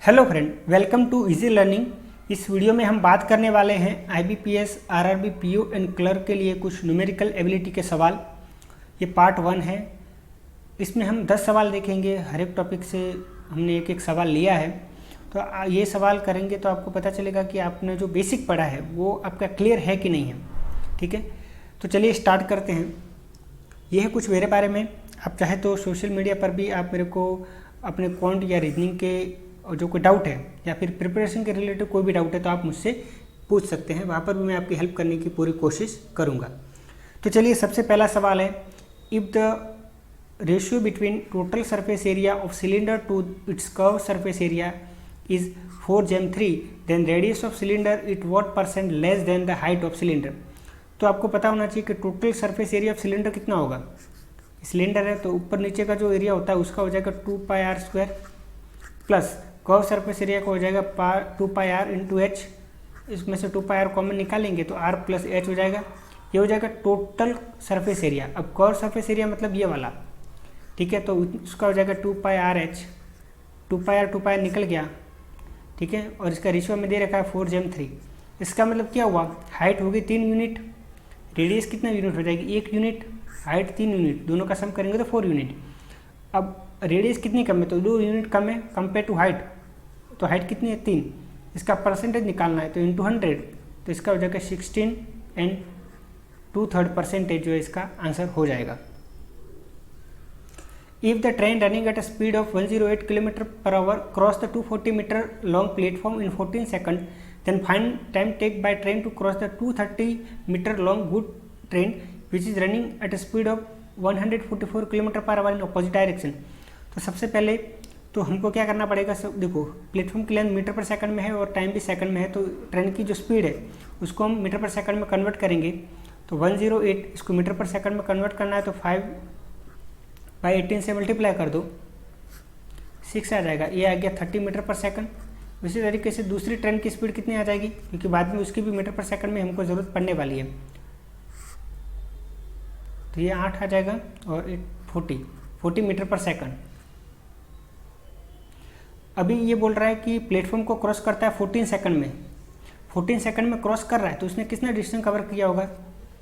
Hello friend, welcome to easy learning. इस video में हम बात करने वाले हैं IBPS, RRB, PO and clerk के लिए कुछ न्यूमेरिकल एबिलिटी के सवाल। ये पार्ट 1 है। इसमें हम 10 सवाल देखेंगे। हर एक टॉपिक से हमने एक एक सवाल लिया है। तो ये सवाल करेंगे तो आपको पता चलेगा कि आपने जो बेसिक पढ़ा है वो आपका क्लियर है कि नहीं है। ठीक है, तो चलिए स्टार्ट करते हैं। ये है कुछ मेरे बारे में। आप चाहे तो सोशल मीडिया पर भी आप मेरे को अपने क्वांट या रीजनिंग के जो कोई डाउट है या फिर प्रिपरेशन के रिलेटेड कोई भी डाउट है तो आप मुझसे पूछ सकते हैं। वहाँ पर भी मैं आपकी हेल्प करने की पूरी कोशिश करूँगा। तो चलिए, सबसे पहला सवाल है, if the ratio between total surface area of cylinder to its curve surface area is 4:3, then radius of cylinder it what percent less than the height of cylinder. तो आपको पता होना चाहिए कि total surface area of cylinder कितना होगा। Cylinder है तो ऊपर नीचे का जो एरिया होता है उसका हो जाएगा 2πr² plus curve surface area का हो जाएगा 2πr इंटू एच। इसमें से 2πr कॉमन निकालेंगे तो r प्लस एच हो जाएगा। ये हो जाएगा टोटल सरफेस एरिया। अब कर्व सरफेस एरिया मतलब ये वाला, ठीक है, तो उसका हो जाएगा 2πrh। 2πr निकल गया, ठीक है, और इसका रेशियो में दे रखा है 4:3। इसका मतलब क्या हुआ, हाइट होगी 3 यूनिट, रेडियस कितना यूनिट हो जाएगी 1 यूनिट, हाइट 3 यूनिट, दोनों का सम करेंगे तो 4 यूनिट। अब रेडियस कितनी कम है तो 2 यूनिट कम है कंपेयर टू हाइट। तो हाइट कितनी है 3, इसका परसेंटेज निकालना है तो इंटू 100, तो इसका हो जाएगा 16 एंड 2/3% जो है इसका आंसर हो जाएगा। If the train running at a speed of 108 km/h cross the 240 metre long platform in 14 second, then find time take by train to cross the 230 metre long good train which is running at a speed of 144 km/h in opposite direction. तो सबसे पहले तो हमको क्या करना पड़ेगा, सब देखो, प्लेटफॉर्म की लेंथ मीटर पर सेकंड में है और टाइम भी सेकंड में है, तो ट्रेन की जो स्पीड है उसको हम मीटर पर सेकंड में कन्वर्ट करेंगे। तो 108 इसको मीटर पर सेकंड में कन्वर्ट करना है तो 5/18 से मल्टीप्लाई कर दो, 6 आ जाएगा। ये आ गया 30 मीटर पर सेकंड। उसी तरीके से दूसरी ट्रेन की स्पीड कितनी आ जाएगी, क्योंकि बाद में उसकी भी मीटर पर सेकंड में हमको ज़रूरत पड़ने वाली है। तो ये 8 आ जाएगा और 40 मीटर पर सेकंड। अभी ये बोल रहा है कि प्लेटफॉर्म को क्रॉस करता है 14 सेकंड में। 14 सेकंड में क्रॉस कर रहा है तो उसने कितना डिस्टेंस कवर किया होगा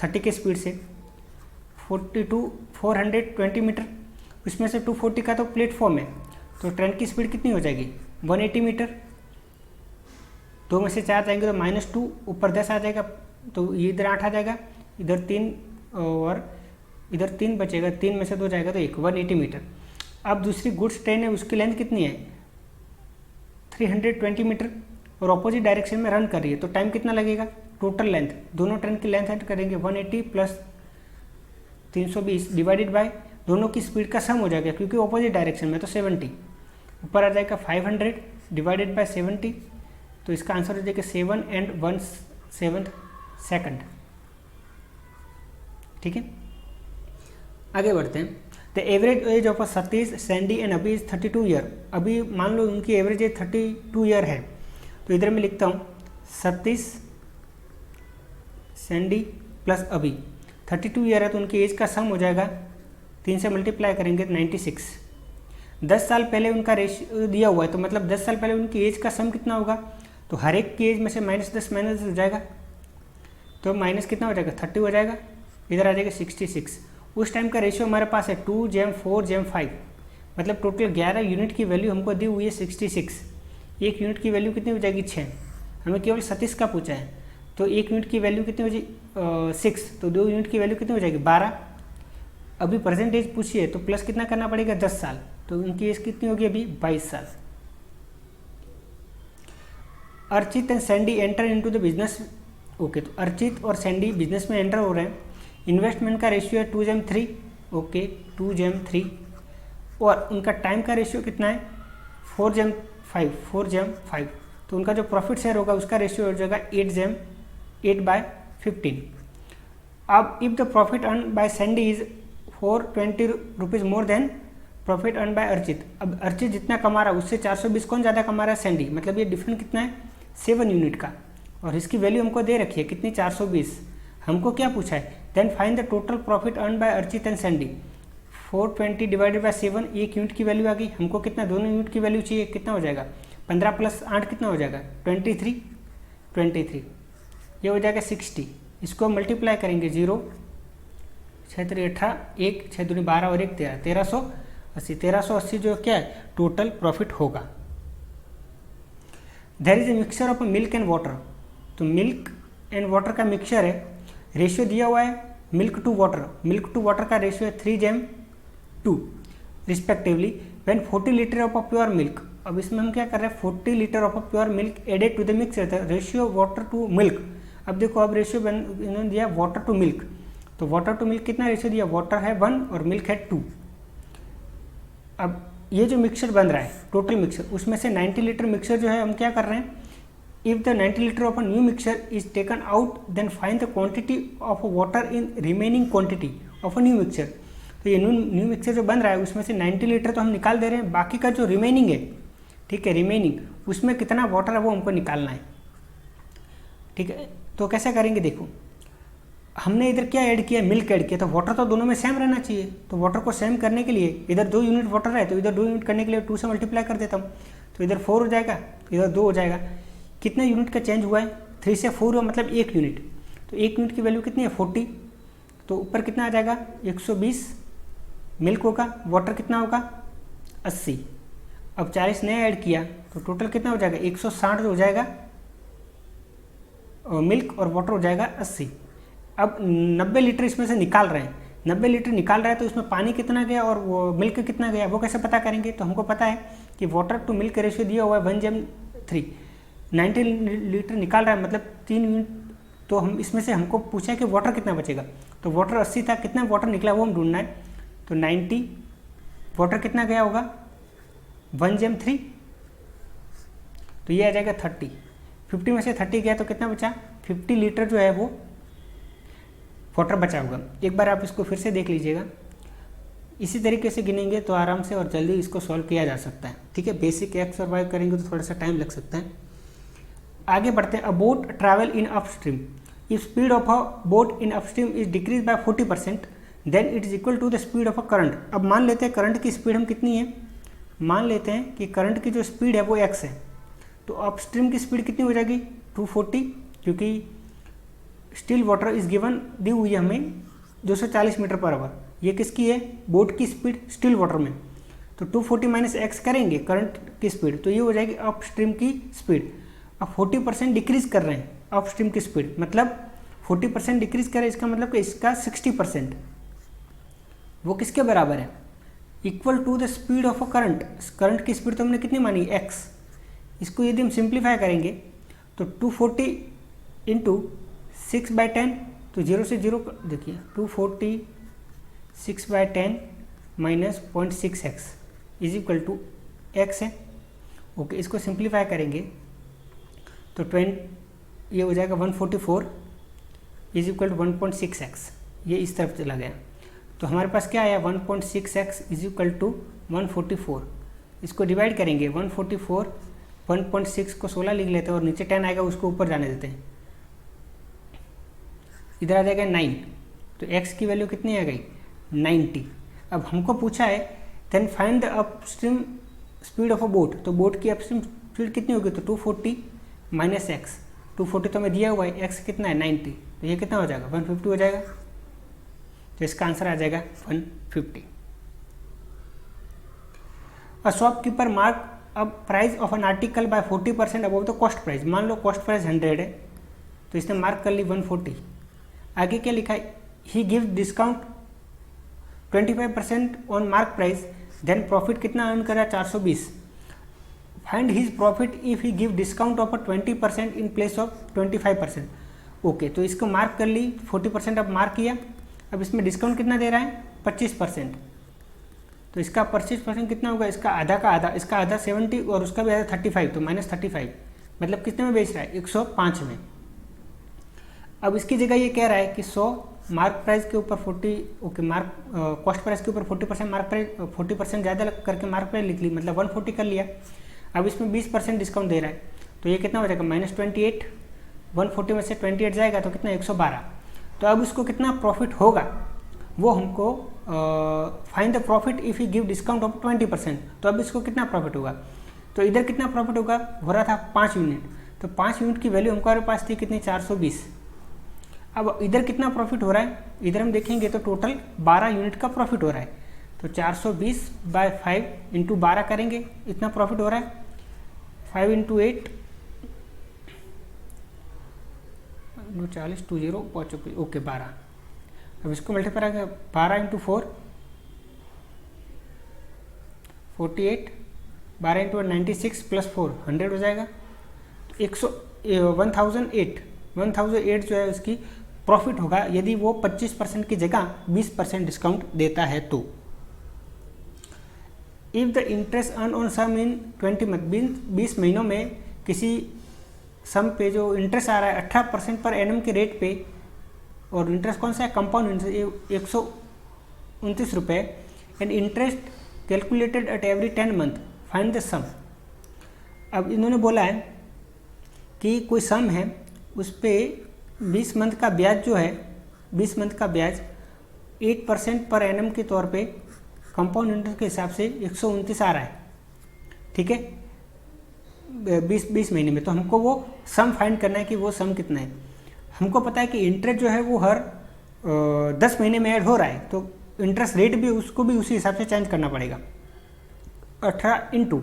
30 के स्पीड से, 420 मीटर। उसमें से 240 का तो प्लेटफॉर्म है, तो ट्रेन की स्पीड कितनी हो जाएगी 180 मीटर। 2 में से 4 जाएंगे तो -2, ऊपर 10 आ जाएगा, तो ये इधर 8 आ जाएगा, इधर 3 और इधर 3 बचेगा, 3 में से 2 जाएगा तो 180 मीटर। अब दूसरी गुड्स ट्रेन है, उसकी लेंथ कितनी है 320 मीटर और अपोजिट डायरेक्शन में रन कर रही है, तो टाइम कितना लगेगा, टोटल लेंथ, दोनों ट्रेन की लेंथ ऐड करेंगे 180 प्लस 320 डिवाइडेड बाय दोनों की स्पीड का सम हो जाएगा, क्योंकि अपोजिट डायरेक्शन में तो 70, ऊपर आ जाएगा 500 डिवाइडेड बाय 70, तो इसका आंसर हो जाएगा 7 and 1/7 सेकंड। ठीक है, आगे बढ़ते हैं। The average age of Satish, Sandy and अभी इज 32 ईयर। अभी मान लो उनकी एवरेज एज 32 ईयर है, तो इधर मैं लिखता हूँ सतीश, सैंडी प्लस अभी 32 ईयर है, तो उनकी एज का सम हो जाएगा 3 से मल्टीप्लाई करेंगे 96। 10 साल पहले उनका रेशियो दिया हुआ है, तो मतलब 10 साल पहले उनकी एज का सम कितना होगा, तो हर एक की एज में से -10 हो जाएगा, तो माइनस कितना हो जाएगा 30 हो जाएगा, इधर आ जाएगा 66। उस टाइम का रेशियो हमारे पास है 2:4:5, मतलब टोटल 11 यूनिट की वैल्यू हमको दी हुई है 66। 1 यूनिट की वैल्यू कितनी हो जाएगी 6, हमें केवल 37 का पूछा है, तो 1 यूनिट की वैल्यू कितनी हो जाएगी 6, तो 2 यूनिट की वैल्यू कितनी हो जाएगी 12। अभी परसेंटेज पूछी है तो प्लस कितना करना पड़ेगा 10 साल, तो उनकी एज कितनी होगी अभी 22 साल। Archit and Sandy enter into the business. Okay, तो अर्चित और सैंडी बिजनेस में एंटर हो रहे हैं। इन्वेस्टमेंट का रेशियो है 2:3, ओके 2:3, और उनका टाइम का रेशियो कितना है 4:5, तो उनका जो प्रॉफिट शेयर होगा उसका रेशियो हो जाएगा 8/15। अब if the profit earn bye Sandy is 420 rupees more than profit earn by Archit. अब अर्चित जितना कमा रहा है उससे 420 कौन ज़्यादा कमा रहा है सैंडी, मतलब ये डिफरेंस कितना है 7 यूनिट का, और इसकी वैल्यू हमको दे रखी है कितनी 420। हमको क्या पूछा है, then find the total profit earn by Archit and Sandy. 420 divided by 7, 1 unit की वैल्यू आ गई, हमको कितना 2 यूनिट की वैल्यू चाहिए, कितना हो जाएगा 15 प्लस 8 कितना हो जाएगा 23, ये हो जाएगा 60। इसको मल्टीप्लाई करेंगे 0 6 3 18 1 6 दूनी 12 और 1 13, 1380 जो क्या है टोटल प्रॉफिट होगा। There is a mixture of milk and water, तो मिल्क एंड वाटर का मिक्सचर है, रेशियो दिया हुआ है मिल्क टू वाटर का रेशियो है 3:2 respectively when 40 litre of pure milk. अब इसमें हम क्या कर रहे हैं 40 litre of pure milk added to the mixture, ratio water to milk. अब देखो अब रेशियो इन्होंने दिया वाटर टू मिल्क, तो वाटर टू मिल्क कितना रेशियो दिया, वाटर है 1 और मिल्क है 2। अब ये जो मिक्सचर बन रहा है टोटल मिक्सचर, उसमें से 90 लीटर मिक्सचर जो है हम क्या कर रहे हैं, if the 90 litre of a new mixture is taken out then find the quantity of water in remaining quantity of a new mixture. तो ये न्यू मिक्सचर जो बन रहा है उसमें से 90 लीटर तो हम निकाल दे रहे हैं, बाकी का जो रिमेनिंग है, ठीक है, रिमेनिंग उसमें कितना वाटर है वो हमको निकालना है। ठीक है, तो कैसे करेंगे, देखो हमने इधर क्या ऐड किया, मिल्क ऐड किया, तो वाटर तो दोनों में सेम रहना चाहिए। तो वाटर को सेम करने के लिए इधर 2 यूनिट वाटर है तो इधर 2 यूनिट करने के लिए 2 से मल्टीप्लाई कर देता हूँ, तो इधर 4 हो जाएगा, इधर 2 हो जाएगा। कितने यूनिट का चेंज हुआ है, 3 से 4 हुआ, मतलब 1 यूनिट। तो 1 यूनिट की वैल्यू कितनी है 40, तो ऊपर कितना आ जाएगा 120 मिल्क होगा, वाटर कितना होगा 80। अब 40 नया ऐड किया तो टोटल कितना हो जाएगा 160 हो जाएगा, और मिल्क और वाटर हो जाएगा 80। अब 90 लीटर इसमें से निकाल रहे हैं, 90 लीटर निकाल रहा है तो उसमें पानी कितना गया और वो मिल्क कितना गया वो कैसे पता करेंगे। तो हमको पता है कि वाटर टू मिल्क रेशियो दिया हुआ है 1:3। 90 लीटर निकाल रहा है मतलब 3 यूनिट, तो हम इसमें से हमको पूछा है कि वाटर कितना बचेगा, तो वाटर 80 था, कितना वाटर निकला वो हम ढूंढना है। तो 90 वाटर कितना गया होगा 1:3, तो ये आ जाएगा 30। 50 में से 30 गया तो कितना बचा 50 लीटर जो है वो वाटर बचा होगा। एक बार आप इसको फिर से देख लीजिएगा, इसी तरीके से गिनेंगे तो आराम से और जल्दी इसको सॉल्व किया जा सकता है। ठीक है, बेसिक एक्स और वाई करेंगे तो थोड़ा सा टाइम लग सकता है। आगे बढ़ते हैं। A boat travel in upstream, if speed of a boat in upstream is decrease by 40% then it is equal to the speed of a current. अब मान लेते हैं करंट की स्पीड हम कितनी है, मान लेते हैं कि करंट की जो स्पीड है वो x है, तो अपस्ट्रीम की स्पीड कितनी हो जाएगी 240, क्योंकि still water is given the हुई है हमें 240 मीटर पर आवर। ये किसकी है, बोट की स्पीड स्टिल वाटर में। तो 240 माइनस एक्स करेंगे करंट की स्पीड, तो ये हो जाएगी अपस्ट्रीम की स्पीड। अब 40% डिक्रीज कर रहे हैं अपस्ट्रीम की स्पीड, मतलब 40% डिक्रीज कर रहे हैं, इसका मतलब कि इसका 60% वो किसके बराबर है, equal to the speed of a current. Current की स्पीड तो हमने कितनी मानी x, इसको यदि हम सिंप्लीफाई करेंगे तो 240 इंटू 6/10, तो 0 से 0 देखिए 240 6/10 minus 0.6x is equal to x है। ओके, इसको सिंप्लीफाई करेंगे तो ये हो जाएगा 144 इज इक्वल टू 1.6x, ये इस तरफ चला गया। तो हमारे पास क्या आया 1.6x इज इक्वल टू 144। इसको डिवाइड करेंगे 144 1.6 को 16 लिख लेते हैं और नीचे 10 आएगा उसको ऊपर जाने देते हैं, इधर आ जाएगा 9, तो x की वैल्यू कितनी आ गई 90। अब हमको पूछा है then find the upstream speed of a boat, तो बोट की अपस्ट्रीम स्पीड कितनी होगी, तो 240 माइनस एक्स, 240 तो हमें दिया हुआ है, x कितना है 90, तो ये कितना हो जाएगा 150 हो जाएगा, तो इसका आंसर आ जाएगा 150। अ शॉपकीपर मार्क अब price of an article by 40% above the cost price. मान लो कॉस्ट प्राइस 100 है तो इसने मार्क कर ली 140। आगे क्या लिखा है, he gives discount 25% on mark price, then profit कितना अर्न करा 420। Find his profit if he give discount of 20% in place of 25%। Okay, तो इसको मार्क कर ली 40% अब मार्क किया, अब इसमें डिस्काउंट कितना दे रहा है 25%, तो इसका 25% कितना होगा, इसका आधा का आधा, इसका आधा 70 और उसका भी आधा 35, तो माइनस 35, मतलब कितने में बेच रहा है 105 में। अब इसकी जगह ये कह रहा है कि 100 मार्क प्राइस के ऊपर 40, ओके मार्क कॉस्ट प्राइस के ऊपर 40% मार्क प्राइस, 40% ज़्यादा करके मार्क प्राइस लिख ली, मतलब 140 कर लिया। अब इसमें 20% डिस्काउंट दे रहा है, तो ये कितना हो जाएगा -28, 140 में से 28 जाएगा तो कितना 112। तो अब इसको कितना प्रॉफिट होगा वो हमको find the profit if you give discount of 20%, तो अब इसको कितना प्रॉफिट होगा, तो इधर कितना प्रॉफिट होगा, हो रहा था 5 यूनिट, तो 5 यूनिट की वैल्यू हमारे पास थी कितनी, 420। अब इधर कितना प्रॉफिट हो रहा है, इधर हम देखेंगे तो टोटल 12 यूनिट का प्रॉफिट हो रहा है। तो 420/5 इंटू 12 करेंगे, इतना प्रॉफिट हो रहा है। 5 इंटू 8 40 20 ओके 12। अब इसको मल्टीप्लाई करें, 12 इंटू 4 48, 12 इंटू 96 प्लस 4 100 हो जाएगा। 1008 जो है उसकी प्रॉफिट होगा यदि वो 25% की जगह 20% डिस्काउंट देता है तो। If the interest earn on sum in 20 month, 20 महीनों में किसी सम पे जो इंटरेस्ट आ रहा है 18% पर एनम के रेट पे, और इंटरेस्ट कौन सा है, कंपाउंड इंटरेस्ट 129 रुपये, and interest calculated at every 10 month, find the sum. अब इन्होंने बोला है कि कोई सम है उस पर 20 मंथ का ब्याज जो है, 20 मंथ का ब्याज 8% पर एनम के तौर पे कंपाउंड इंटरेस्ट के हिसाब से 129 आ रहा है, ठीक है, 20 महीने में। तो हमको वो सम फाइंड करना है कि वो सम कितना है। हमको पता है कि इंटरेस्ट जो है वो हर 10 महीने में ऐड हो रहा है, तो इंटरेस्ट रेट भी उसको भी उसी हिसाब से चेंज करना पड़ेगा। 18 इंटू,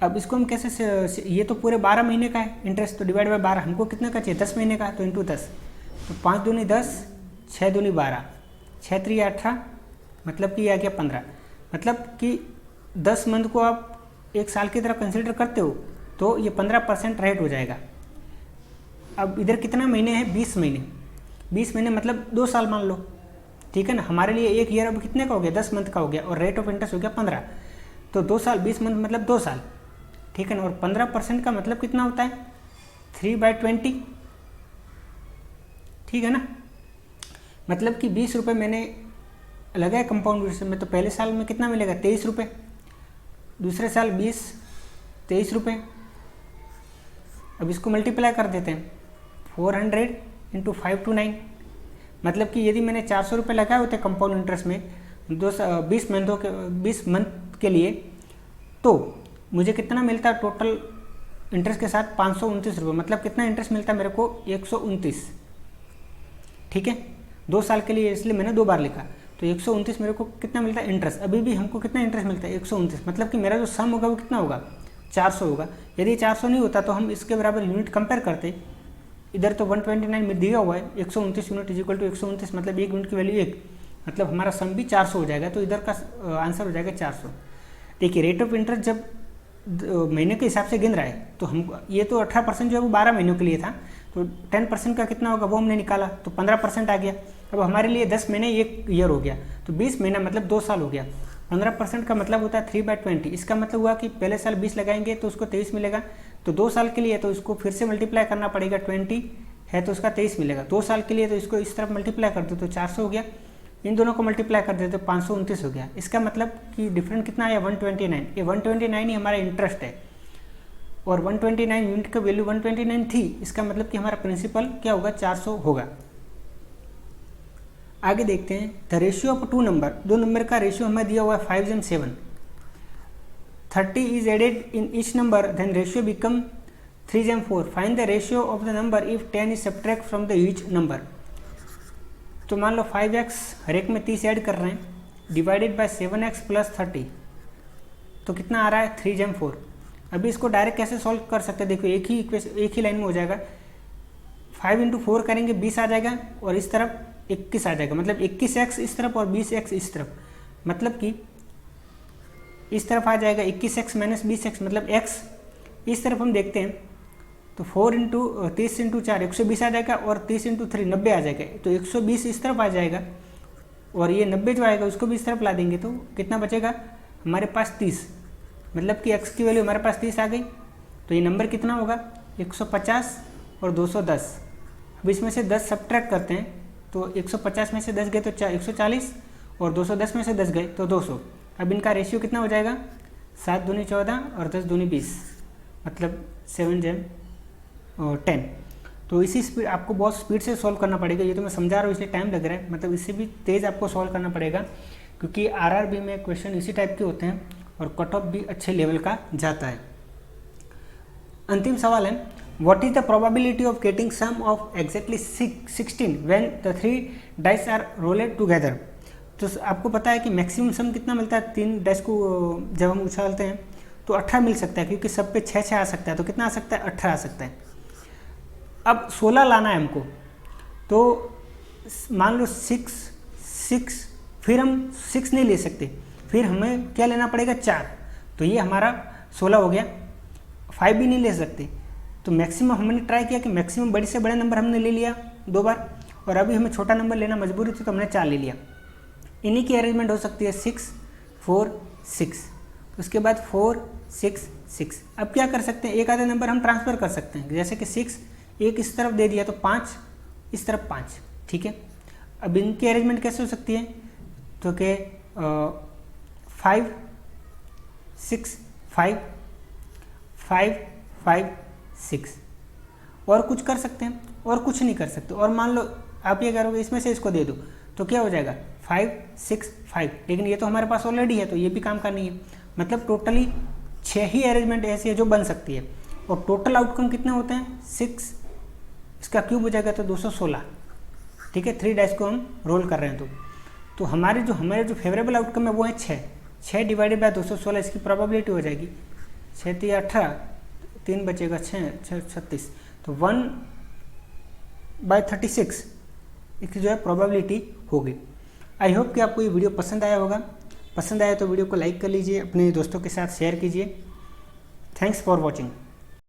अब इसको हम कैसे, ये तो पूरे 12 महीने का है इंटरेस्ट, तो डिवाइड बाय 12, हमको कितने का चाहिए, 10 महीने का, तो इंटू 10, तो 5 दूनी 10, 6 दूनी 12, 6 3 18, मतलब कि ये आ गया 15। मतलब कि 10 मंथ को आप एक साल की तरह कंसिडर करते हो तो ये 15% रेट हो जाएगा। अब इधर कितना महीने हैं, 20 महीने, 20 महीने मतलब 2 साल मान लो, ठीक है ना। हमारे लिए एक ईयर अब कितने का हो गया, 10 मंथ का हो गया, और रेट ऑफ इंटरेस्ट हो गया 15, तो 2 साल, 20 मंथ मतलब 2 साल, ठीक है ना। और 15% का मतलब कितना होता है, 3/20, ठीक है ना। मतलब कि 20 रुपये मैंने लगाया कंपाउंड इंटरेस्ट में, तो पहले साल में कितना मिलेगा, 23 रुपये, दूसरे साल 20, 23 रुपये। अब इसको मल्टीप्लाई कर देते हैं, 400 इंटू 529, मतलब कि यदि मैंने 400 रुपये लगाए होते कंपाउंड इंटरेस्ट में 20 मंथ के लिए, तो मुझे कितना मिलता है टोटल इंटरेस्ट के साथ, 529 रुपये। मतलब कितना इंटरेस्ट मिलता है मेरे को, 129, ठीक है, 2 साल के लिए, इसलिए मैंने 2 बार लिखा। तो 129 मेरे को कितना मिलता है इंटरेस्ट, अभी भी हमको कितना इंटरेस्ट मिलता है, 129। मतलब कि मेरा जो सम होगा वो कितना होगा, 400 होगा। यदि 400 नहीं होता तो हम इसके बराबर यूनिट कंपेयर करते, इधर तो 129 में दिया हुआ है, 129 यूनिट इज इक्वल टू 129, मतलब एक यूनिट की वैल्यू 1, मतलब हमारा सम भी 400 हो जाएगा। तो इधर का आंसर हो जाएगा 400। देखिए रेट ऑफ इंटरेस्ट जब महीने के हिसाब से गिन रहा है, तो हम ये तो 18% जो है वो 12 महीनों के लिए था, तो 10% का कितना होगा वो हमने निकाला, तो 15% आ गया। अब हमारे लिए 10 महीने 1 ईयर हो गया, तो 20 महीना मतलब 2 साल हो गया। 15% का मतलब होता है 3/20, इसका मतलब हुआ कि पहले साल 20 लगाएंगे तो उसको 23 मिलेगा, तो 2 साल के लिए तो इसको फिर से मल्टीप्लाई करना पड़ेगा, 20 है तो उसका 23 मिलेगा। 2 साल के लिए तो इसको इस तरफ मल्टीप्लाई कर दो तो 400 हो गया, इन दोनों को मल्टीप्लाई कर देते तो 529 हो गया। इसका मतलब कि डिफरेंट कितना आया, 129। ये 129 ही हमारा इंटरेस्ट है, और 129 यूनिट का वैल्यू 129 थी, इसका मतलब कि हमारा प्रिंसिपल क्या होगा, 400 होगा। आगे देखते हैं, the ratio of 2 number, 2 number का रेशियो हमें दिया हुआ है 5 and 7। 30 is added in each number, then ratio become 3 and 4। Find the ratio of the number if 10 is subtract from the each number. तो मान लो 5x हर एक में 30 ऐड कर रहे हैं, डिवाइडेड बाय 7x प्लस 30, तो कितना आ रहा है, 3 and 4। अभी इसको डायरेक्ट कैसे सॉल्व कर सकते हैं, देखो एक ही लाइन में हो जाएगा। 5 इंटू 4 करेंगे 20 आ जाएगा, और इस तरफ 21 आ जाएगा, मतलब 21x इस तरफ और 20x इस तरफ, मतलब कि इस तरफ आ जाएगा 21x माइनस 20x, मतलब x इस तरफ हम देखते हैं तो 4 इंटू 30 इंटू 4 120 आ जाएगा, और 30 इंटू 3 90 आ जाएगा, तो 120 इस तरफ आ जाएगा, और ये 90 जो आएगा उसको भी इस तरफ ला देंगे, तो कितना बचेगा हमारे पास 30, मतलब कि x की वैल्यू हमारे पास 30 आ गई। तो ये नंबर कितना होगा, 150 और 210। अब इसमें से 10 सब्ट्रैक्ट करते हैं, तो 150 में से 10 गए तो 140, और 210 में से 10 गए तो 200। अब इनका रेशियो कितना हो जाएगा, 7 दूनी 14 और 10 दूनी 20, मतलब 7 जैम 10। तो इसी स्पीड, आपको बहुत स्पीड से सॉल्व करना पड़ेगा, ये तो मैं समझा रहा हूँ इसलिए टाइम लग रहा है, मतलब इससे भी तेज़ आपको सॉल्व करना पड़ेगा, क्योंकि आरआरबी में क्वेश्चन इसी टाइप के होते हैं, और कट ऑफ भी अच्छे लेवल का जाता है। अंतिम सवाल है, what is the probability of getting sum of exactly 16 when the 3 dice are rolled together. तो आपको पता है कि मैक्सिमम सम कितना मिलता है, 3 डाइस को जब हम उछालते हैं तो 18 मिल सकता है, क्योंकि सब पे 6 आ सकता है, तो कितना आ सकता है, 18 आ सकता है। अब 16 लाना है हमको, तो मान लो 6, फिर हम 6 नहीं ले सकते, फिर हमें क्या लेना पड़ेगा, 4, तो ये हमारा 16 हो गया। 5 भी नहीं ले सकते, तो मैक्सिमम हमने ट्राई किया कि मैक्सिमम बड़े से बड़े नंबर हमने ले लिया 2 बार, और अभी हमें छोटा नंबर लेना मजबूरी थी तो हमने 4 ले लिया। इन्हीं की अरेंजमेंट हो सकती है 6, 4, 6, उसके बाद 4, 6, 6। अब क्या कर सकते हैं, एक आधे नंबर हम ट्रांसफ़र कर सकते हैं, जैसे कि 6 एक इस तरफ दे दिया तो 5 इस तरफ 5, ठीक है। अब इनकी अरेंजमेंट कैसे हो सकती है, तो कि 5, 6, 5, 5, 5, 6, और कुछ कर सकते हैं और कुछ नहीं कर सकते। और मान लो आप ये करोगे इसमें से इसको दे दो तो क्या हो जाएगा, 5, 6, 5, लेकिन ये तो हमारे पास ऑलरेडी है तो ये भी काम का नहीं है। मतलब टोटली 6 ही अरेंजमेंट ऐसी है जो बन सकती है, और टोटल आउटकम कितने होते हैं, 6, इसका क्यूब हो जाएगा तो 216, ठीक है। 3 डाइस को हम रोल कर रहे हैं तो हमारे जो फेवरेबल आउटकम है वो है 6 डिवाइडेड बाय 216, इसकी प्रोबेबिलिटी हो जाएगी 6 3 18, 3 बचेगा 6 36, तो 1/36 इसकी जो है प्रोबेबिलिटी होगी। आई होप कि आपको ये वीडियो पसंद आया होगा। पसंद आया तो वीडियो को लाइक कर लीजिए, अपने दोस्तों के साथ शेयर कीजिए। Thanks for watching.